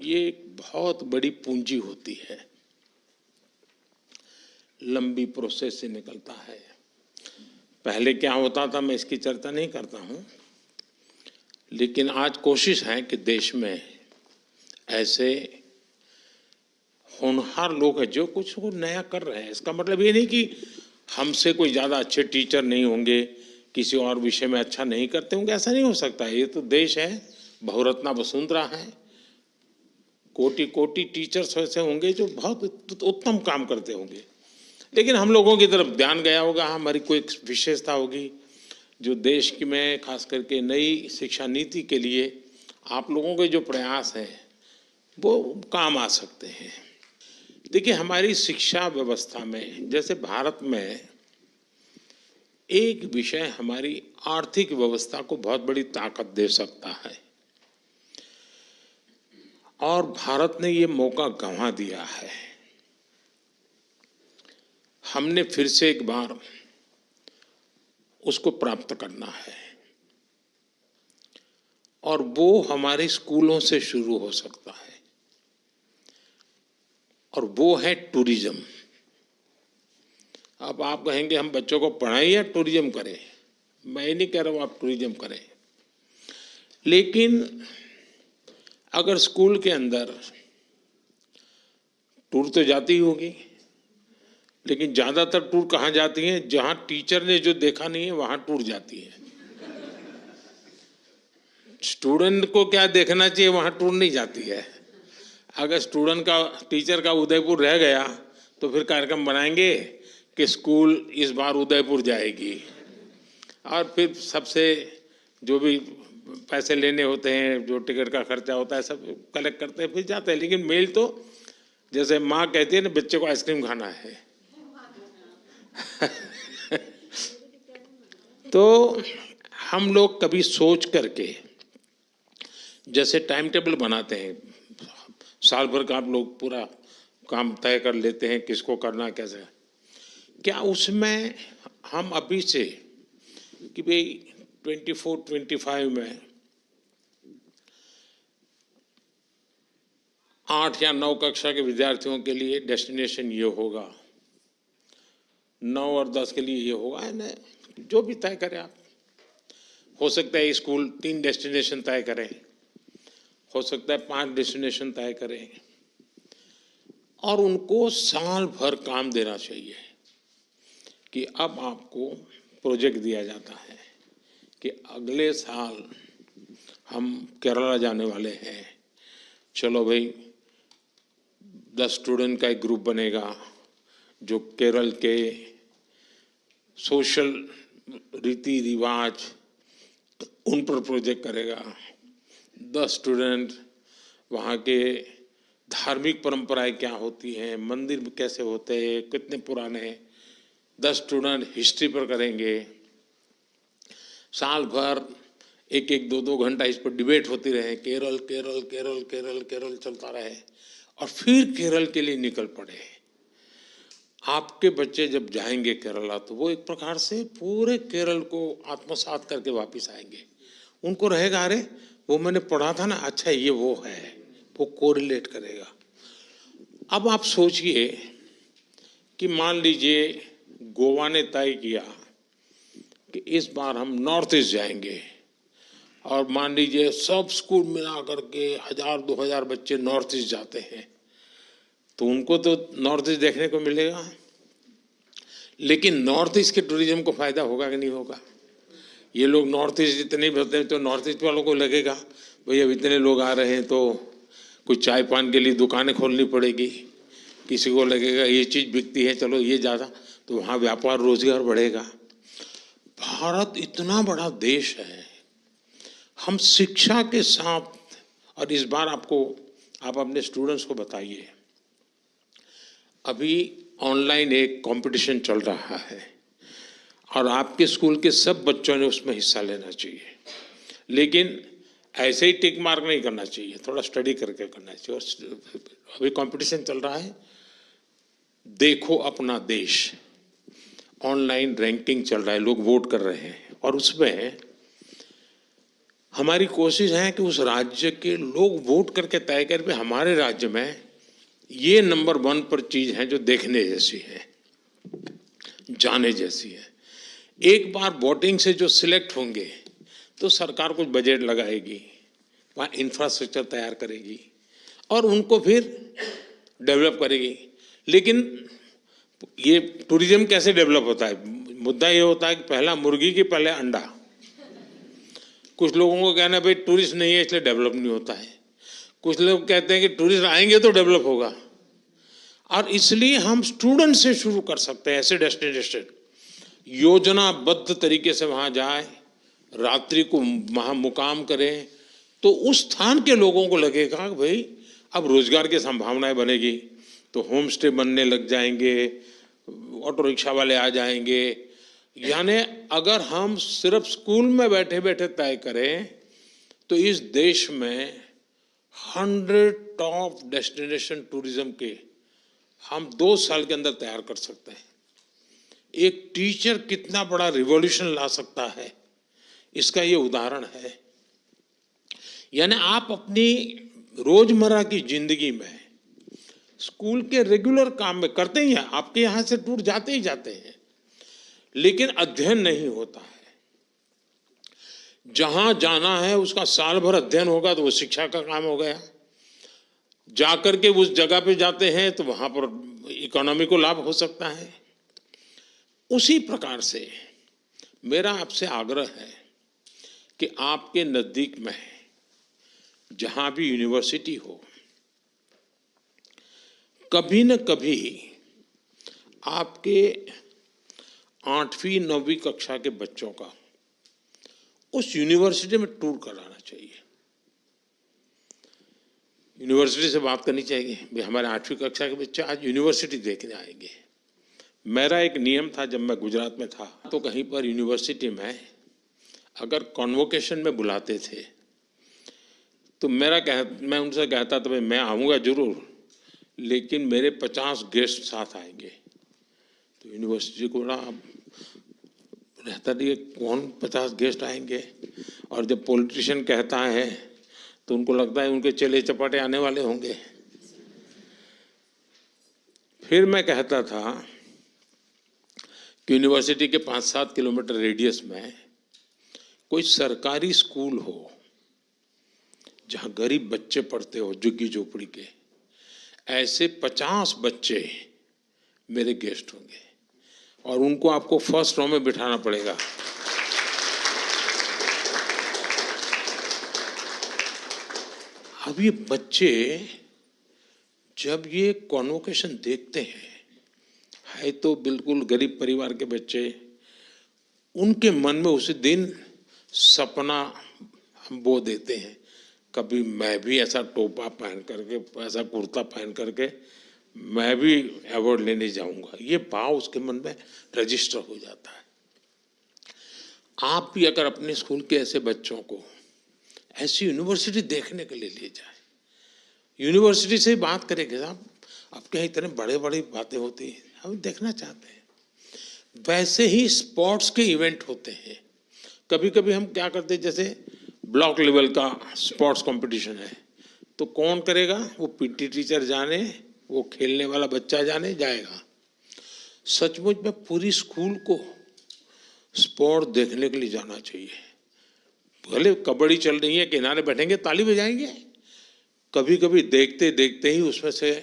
ये एक बहुत बड़ी पूंजी होती है, लंबी प्रोसेस से निकलता है। पहले क्या होता था मैं इसकी चर्चा नहीं करता हूँ, लेकिन आज कोशिश है कि देश में ऐसे होनहार लोग हैं जो कुछ को नया कर रहे हैं। इसका मतलब ये नहीं कि हमसे कोई ज़्यादा अच्छे टीचर नहीं होंगे, किसी और विषय में अच्छा नहीं करते होंगे, ऐसा नहीं हो सकता। ये तो देश है, बहुरत्ना वसुंधरा है, कोटि कोटि टीचर्स ऐसे होंगे जो बहुत उत्तम काम करते होंगे। लेकिन हम लोगों की तरफ ध्यान गया होगा, हमारी कोई विशेषता होगी जो देश की में खास करके नई शिक्षा नीति के लिए आप लोगों के जो प्रयास हैं वो काम आ सकते हैं। देखिए, हमारी शिक्षा व्यवस्था में जैसे भारत में एक विषय हमारी आर्थिक व्यवस्था को बहुत बड़ी ताकत दे सकता है, और भारत ने ये मौका गंवा दिया है। हमने फिर से एक बार उसको प्राप्त करना है। और वो हमारे स्कूलों से शुरू हो सकता है, और वो है टूरिज्म। अब आप कहेंगे हम बच्चों को पढ़ाएं या टूरिज्म करें? मैं नहीं कह रहा हूं आप टूरिज्म करें, लेकिन अगर स्कूल के अंदर टूर तो जाती होगी, लेकिन ज़्यादातर टूर कहाँ जाती हैं? जहाँ टीचर ने जो देखा नहीं है वहाँ टूर जाती है। स्टूडेंट को क्या देखना चाहिए वहाँ टूर नहीं जाती है। अगर स्टूडेंट का टीचर का उदयपुर रह गया तो फिर कार्यक्रम बनाएंगे कि स्कूल इस बार उदयपुर जाएगी, और फिर सबसे जो भी पैसे लेने होते हैं, जो टिकट का खर्चा होता है, सब कलेक्ट करते हैं, फिर जाते हैं। लेकिन मेल तो जैसे माँ कहती है ना, बच्चे को आइसक्रीम खाना है तो हम लोग कभी सोच करके जैसे टाइम टेबल बनाते हैं, साल भर का आप लोग पूरा काम तय कर लेते हैं किसको करना कैसे, क्या उसमें हम अभी से कि भाई 24-25 में 8 या 9 कक्षा के विद्यार्थियों के लिए डेस्टिनेशन ये होगा, 9 और 10 के लिए ये होगा, है ना? जो भी तय करें आप। हो सकता है स्कूल 3 डेस्टिनेशन तय करें, हो सकता है 5 डेस्टिनेशन तय करें, और उनको साल भर काम देना चाहिए कि अब आपको प्रोजेक्ट दिया जाता है कि अगले साल हम केरला जाने वाले हैं, चलो भाई 10 स्टूडेंट का एक ग्रुप बनेगा जो केरल के सोशल रीति रिवाज उन पर प्रोजेक्ट करेगा, 10 स्टूडेंट वहाँ के धार्मिक परंपराएं क्या होती हैं, मंदिर कैसे होते हैं, कितने पुराने हैं, 10 स्टूडेंट हिस्ट्री पर करेंगे। साल भर 1-1, 2-2 घंटा इस पर डिबेट होती रहे, केरल केरल केरल केरल केरल चलता रहे, और फिर केरल के लिए निकल पड़े। आपके बच्चे जब जाएंगे केरला तो वो एक प्रकार से पूरे केरल को आत्मसात करके वापस आएंगे। उनको रहेगा अरे वो मैंने पढ़ा था ना, अच्छा ये वो है, वो कोरिलेट करेगा। अब आप सोचिए कि मान लीजिए गोवा ने तय किया कि इस बार हम नॉर्थ ईस्ट जाएंगे, और मान लीजिए सब स्कूल मिला करके 1000-2000 बच्चे नॉर्थ ईस्ट जाते हैं, तो उनको तो नॉर्थ ईस्ट देखने को मिलेगा, लेकिन नॉर्थ ईस्ट के टूरिज्म को फायदा होगा कि नहीं होगा? ये लोग नॉर्थ ईस्ट जितने भी होते हैं तो नॉर्थ ईस्ट वालों को लगेगा भाई अब इतने लोग आ रहे हैं तो कुछ चाय पान के लिए दुकानें खोलनी पड़ेगी, किसी को लगेगा ये चीज़ बिकती है चलो ये ज़्यादा, तो वहाँ व्यापार रोजगार बढ़ेगा। भारत इतना बड़ा देश है, हम शिक्षा के साथ, और इस बार आप अपने स्टूडेंट्स को बताइए, अभी ऑनलाइन एक कंपटीशन चल रहा है और आपके स्कूल के सब बच्चों ने उसमें हिस्सा लेना चाहिए, लेकिन ऐसे ही टिक मार्क नहीं करना चाहिए, थोड़ा स्टडी करके करना चाहिए। और अभी कंपटीशन चल रहा है देखो अपना देश, ऑनलाइन रैंकिंग चल रहा है, लोग वोट कर रहे हैं, और उसमें हमारी कोशिश है कि उस राज्य के लोग वोट करके तय करें कि हमारे राज्य में ये नंबर 1 पर चीज़ है जो देखने जैसी है, जाने जैसी है। एक बार वोटिंग से जो सिलेक्ट होंगे तो सरकार कुछ बजट लगाएगी, वहाँ इंफ्रास्ट्रक्चर तैयार करेगी और उनको फिर डेवलप करेगी। लेकिन ये टूरिज्म कैसे डेवलप होता है? मुद्दा ये होता है कि पहला मुर्गी की पहले अंडा। कुछ लोगों को कहना है भाई टूरिस्ट नहीं है इसलिए डेवलप नहीं होता है, कुछ लोग कहते हैं कि टूरिस्ट आएंगे तो डेवलप होगा। और इसलिए हम स्टूडेंट से शुरू कर सकते हैं, ऐसे डेस्टिनेशन योजनाबद्ध तरीके से वहाँ जाए, रात्रि को वहाँ मुकाम करें, तो उस स्थान के लोगों को लगेगा कि भाई अब रोजगार की संभावनाएं बनेगी, तो होम स्टे बनने लग जाएंगे, ऑटो रिक्शा वाले आ जाएंगे। यानी अगर हम सिर्फ स्कूल में बैठे बैठे तय करें तो इस देश में 100 टॉप डेस्टिनेशन टूरिज्म के हम 2 साल के अंदर तैयार कर सकते हैं। एक टीचर कितना बड़ा रिवॉल्यूशन ला सकता है, इसका ये उदाहरण है। यानी आप अपनी रोजमर्रा की जिंदगी में स्कूल के रेगुलर काम में करते ही हैं, आपके यहाँ से टूर जाते ही जाते हैं, लेकिन अध्ययन नहीं होता है। जहां जाना है उसका साल भर अध्ययन होगा तो वो शिक्षा का काम हो गया। जाकर के उस जगह पे जाते हैं तो वहां पर इकोनॉमी को लाभ हो सकता है। उसी प्रकार से मेरा आपसे आग्रह है कि आपके नजदीक में जहां भी यूनिवर्सिटी हो, कभी न कभी आपके 8वीं 9वीं कक्षा के बच्चों का उस यूनिवर्सिटी में टूर कराना चाहिए। यूनिवर्सिटी से बात करनी चाहिए, भाई हमारे 8वीं कक्षा के बच्चे आज यूनिवर्सिटी देखने आएंगे। मेरा एक नियम था, जब मैं गुजरात में था तो कहीं पर यूनिवर्सिटी में अगर कॉन्वोकेशन में बुलाते थे तो मैं उनसे कहता था भाई मैं आऊँगा जरूर, लेकिन मेरे 50 गेस्ट साथ आएंगे। तो यूनिवर्सिटी को बड़ा रहता नहीं, कौन 50 गेस्ट आएंगे। और जब पॉलिटिशियन कहता है तो उनको लगता है उनके चले चपाटे आने वाले होंगे। फिर मैं कहता था कि यूनिवर्सिटी के 5-7 किलोमीटर रेडियस में कोई सरकारी स्कूल हो जहां गरीब बच्चे पढ़ते हो, झुग्गी झोपड़ी के, ऐसे 50 बच्चे मेरे गेस्ट होंगे और उनको आपको फर्स्ट रो में बिठाना पड़ेगा। अब ये बच्चे जब ये कॉन्वोकेशन देखते हैं, है तो बिल्कुल गरीब परिवार के बच्चे, उनके मन में उसी दिन सपना हम बो देते हैं, कभी मैं भी ऐसा टोपा पहन करके, ऐसा कुर्ता पहन करके मैं भी अवार्ड लेने जाऊंगा। ये भाव उसके मन में रजिस्टर हो जाता है। आप भी अगर अपने स्कूल के ऐसे बच्चों को ऐसी यूनिवर्सिटी देखने के लिए ले जाए, यूनिवर्सिटी से बात करेंगे, साहब आपके यहाँ इतने बड़े बड़ी बातें होती हैं, हम देखना चाहते हैं। वैसे ही स्पोर्ट्स के इवेंट होते हैं। कभी कभी हम क्या करते हैं, जैसे ब्लॉक लेवल का स्पोर्ट्स कंपटीशन है तो कौन करेगा, वो पीटी टीचर जाने, वो खेलने वाला बच्चा जाने जाएगा। सचमुच में पूरी स्कूल को स्पोर्ट देखने के लिए जाना चाहिए। भले कबड्डी चल रही है, किनारे बैठेंगे ताली बजाएंगे, कभी कभी देखते देखते ही उसमें से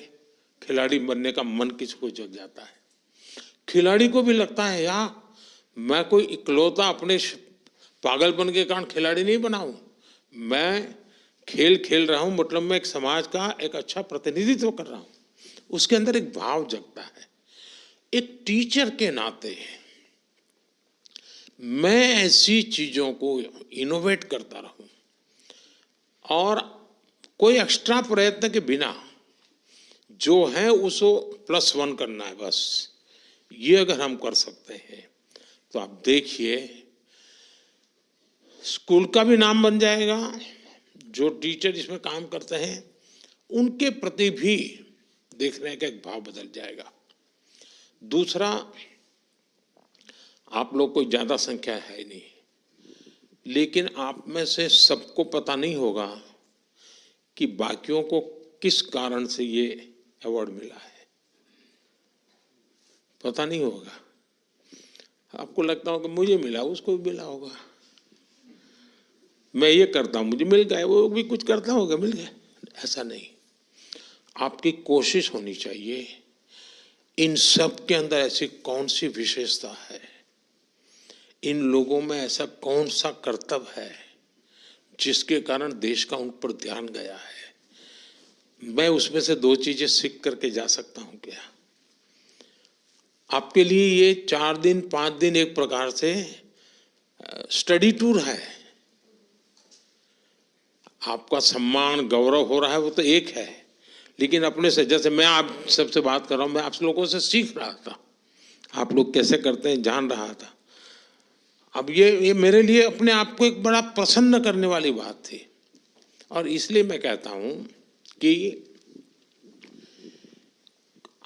खिलाड़ी बनने का मन किसी को जग जाता है। खिलाड़ी को भी लगता है यार मैं कोई इकलौता अपने पागलपन के कारण खिलाड़ी नहीं बनाऊं, मैं खेल खेल रहा हूं, मतलब मैं एक समाज का एक अच्छा प्रतिनिधित्व कर रहा हूं। उसके अंदर एक भाव जगता है। एक टीचर के नाते मैं ऐसी चीजों को इनोवेट करता रहूं और कोई एक्स्ट्रा प्रयत्न के बिना जो है उसको +1 करना है बस। ये अगर हम कर सकते हैं तो आप देखिए स्कूल का भी नाम बन जाएगा, जो टीचर इसमें काम करते हैं उनके प्रति भी देखने का एक भाव बदल जाएगा। दूसरा, आप लोग कोई ज्यादा संख्या है नहीं, लेकिन आप में से सबको पता नहीं होगा कि बाकियों को किस कारण से ये अवार्ड मिला है। पता नहीं होगा। आपको लगता होगा मुझे मिला, उसको भी मिला होगा, मैं ये करता हूं मुझे मिल गया, वो भी कुछ करता होगा मिल गया। ऐसा नहीं, आपकी कोशिश होनी चाहिए इन सब के अंदर ऐसी कौन सी विशेषता है, इन लोगों में ऐसा कौन सा कर्तव्य है जिसके कारण देश का उन पर ध्यान गया है। मैं उसमें से 2 चीजें सीख करके जा सकता हूं क्या? आपके लिए ये 4 दिन 5 दिन एक प्रकार से स्टडी टूर है। आपका सम्मान गौरव हो रहा है वो तो एक है, लेकिन अपने से, जैसे मैं आप सबसे बात कर रहा हूं, मैं आप लोगों से सीख रहा था, आप लोग कैसे करते हैं जान रहा था। अब ये मेरे लिए अपने आप को एक बड़ा प्रसन्न करने वाली बात थी। और इसलिए मैं कहता हूं कि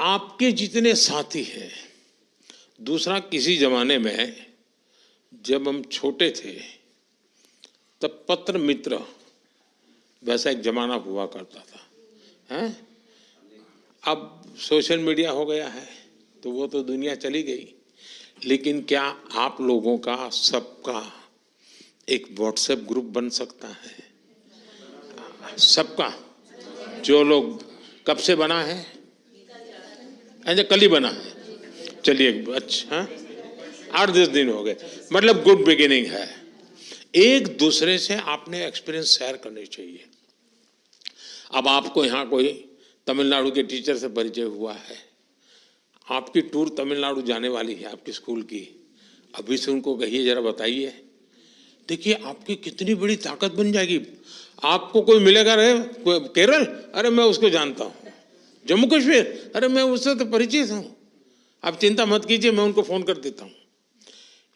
आपके जितने साथी हैं, दूसरा किसी जमाने में जब हम छोटे थे तब पत्र मित्र वैसा एक जमाना हुआ करता था, हैं? अब सोशल मीडिया हो गया है तो वो तो दुनिया चली गई, लेकिन क्या आप लोगों का सबका एक व्हाट्सएप ग्रुप बन सकता है? सबका, जो लोग कब से बना है? अच्छा, कल ही बना है, चलिए अच्छा, 8-10 दिन हो गए, मतलब गुड बिगिनिंग है। एक दूसरे से आपने एक्सपीरियंस शेयर करने चाहिए। अब आपको यहाँ कोई तमिलनाडु के टीचर से परिचय हुआ है, आपकी टूर तमिलनाडु जाने वाली है आपकी स्कूल की, अभी से उनको कहिए जरा बताइए, देखिए आपकी कितनी बड़ी ताकत बन जाएगी। आपको कोई मिलेगा, रहे केरल, अरे मैं उसको जानता हूँ, जम्मू कश्मीर, अरे मैं उससे तो परिचित हूँ, आप चिंता मत कीजिए, मैं उनको फोन कर देता हूँ।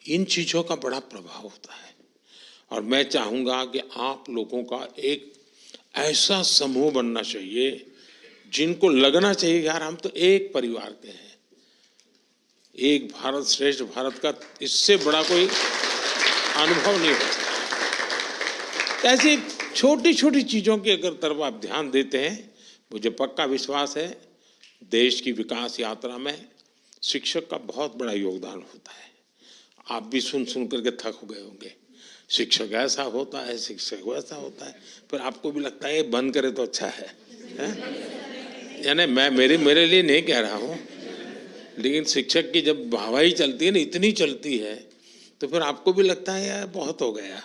इन चीजों का बड़ा प्रभाव होता है और मैं चाहूंगा कि आप लोगों का एक ऐसा समूह बनना चाहिए जिनको लगना चाहिए यार हम तो एक परिवार के हैं, एक भारत श्रेष्ठ भारत का इससे बड़ा कोई अनुभव नहीं हो सकता। ऐसी छोटी छोटी चीजों की अगर तरफ आप ध्यान देते हैं, मुझे पक्का विश्वास है देश की विकास यात्रा में शिक्षक का बहुत बड़ा योगदान होता है। आप भी सुन सुन करके थक गए होंगे, शिक्षक ऐसा होता है, शिक्षक वैसा होता है, पर आपको भी लगता है ये बंद करे तो अच्छा है? यानी मैं मेरे लिए नहीं कह रहा हूँ, लेकिन शिक्षक की जब वाहवाही चलती है ना, इतनी चलती है, तो फिर आपको भी लगता है यार बहुत हो गया।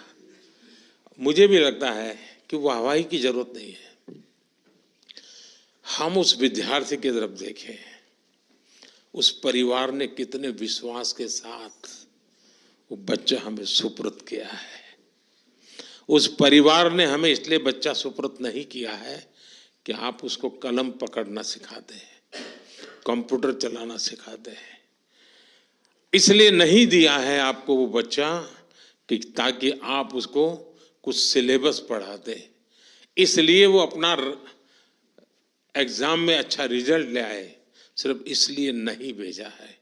मुझे भी लगता है कि वाहवाही की जरूरत नहीं है। हम उस विद्यार्थी की तरफ देखें, उस परिवार ने कितने विश्वास के साथ वो बच्चा हमें सुपुर्द किया है। उस परिवार ने हमें इसलिए बच्चा सुपुर्द नहीं किया है कि आप उसको कलम पकड़ना सिखा दें, कंप्यूटर चलाना सिखा दें, इसलिए नहीं दिया है आपको वो बच्चा कि ताकि आप उसको कुछ सिलेबस पढ़ा दें, इसलिए वो अपना एग्जाम में अच्छा रिजल्ट ले आए, सिर्फ इसलिए नहीं भेजा है।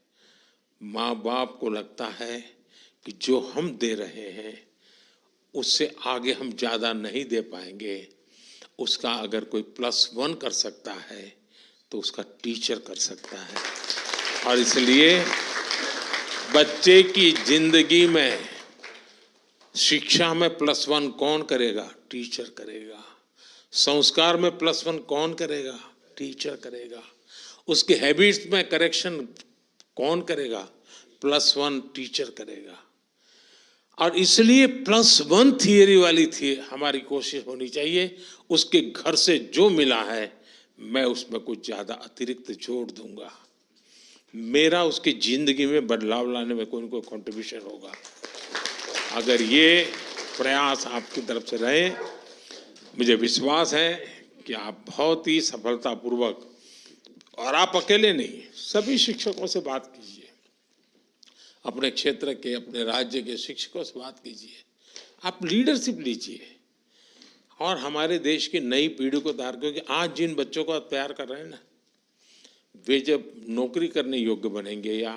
माँ बाप को लगता है कि जो हम दे रहे हैं उससे आगे हम ज़्यादा नहीं दे पाएंगे, उसका अगर कोई +1 कर सकता है तो उसका टीचर कर सकता है। और इसलिए बच्चे की जिंदगी में शिक्षा में +1 कौन करेगा? टीचर करेगा। संस्कार में +1 कौन करेगा? टीचर करेगा। उसके हैबिट्स में करेक्शन कौन करेगा? +1 टीचर करेगा। और इसलिए +1 थियरी वाली थी हमारी कोशिश होनी चाहिए, उसके घर से जो मिला है मैं उसमें कुछ ज़्यादा अतिरिक्त जोड़ दूंगा, मेरा उसकी जिंदगी में बदलाव लाने में कोई न कोई कंट्रीब्यूशन होगा। अगर ये प्रयास आपकी तरफ से रहे, मुझे विश्वास है कि आप बहुत ही सफलतापूर्वक, और आप अकेले नहीं, सभी शिक्षकों से बात कीजिए, अपने क्षेत्र के, अपने राज्य के शिक्षकों से बात कीजिए, आप लीडरशिप लीजिए और हमारे देश की नई पीढ़ी को तैयार, क्योंकि आज जिन बच्चों को आप तैयार कर रहे हैं ना, वे जब नौकरी करने योग्य बनेंगे या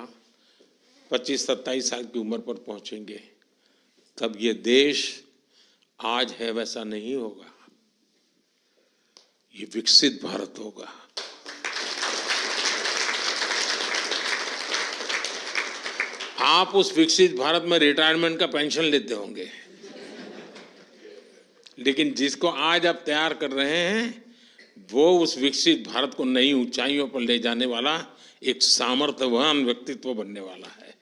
25-27 साल की उम्र पर पहुंचेंगे, तब ये देश आज है वैसा नहीं होगा, ये विकसित भारत होगा। आप उस विकसित भारत में रिटायरमेंट का पेंशन लेते होंगे, लेकिन जिसको आज आप तैयार कर रहे हैं वो उस विकसित भारत को नई ऊंचाइयों पर ले जाने वाला एक सामर्थ्यवान व्यक्तित्व बनने वाला है।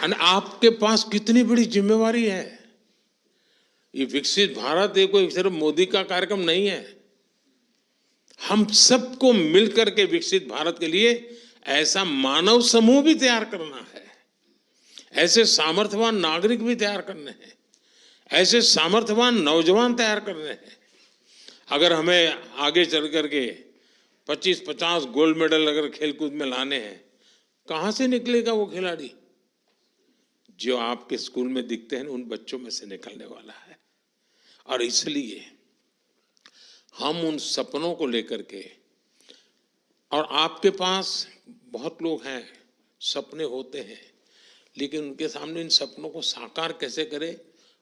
और आपके पास कितनी बड़ी जिम्मेवारी है। ये विकसित भारत ये कोई सिर्फ मोदी का कार्यक्रम नहीं है, हम सबको मिलकर के विकसित भारत के लिए ऐसा मानव समूह भी तैयार करना है, ऐसे सामर्थ्यवान नागरिक भी तैयार करने हैं, ऐसे सामर्थ्यवान नौजवान तैयार करने हैं। अगर हमें आगे चल करके 25-50 गोल्ड मेडल अगर खेलकूद में लाने हैं, कहाँ से निकलेगा वो खिलाड़ी? जो आपके स्कूल में दिखते हैं उन बच्चों में से निकलने वाला है। और इसलिए हम उन सपनों को लेकर के, और आपके पास बहुत लोग हैं, सपने होते हैं, लेकिन उनके सामने इन सपनों को साकार कैसे करें,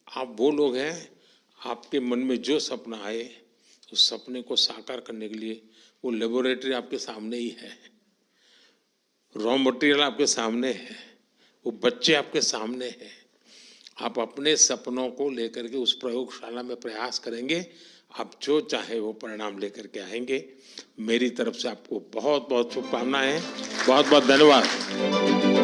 आप वो लोग हैं, आपके मन में जो सपना आए उस सपने को साकार करने के लिए वो लेबोरेटरी आपके सामने ही है, रॉ मटेरियल आपके सामने है, वो बच्चे आपके सामने हैं। आप अपने सपनों को लेकर के उस प्रयोगशाला में प्रयास करेंगे, आप जो चाहे वो परिणाम लेकर के आएंगे। मेरी तरफ से आपको बहुत बहुत शुभकामनाएं, बहुत बहुत धन्यवाद।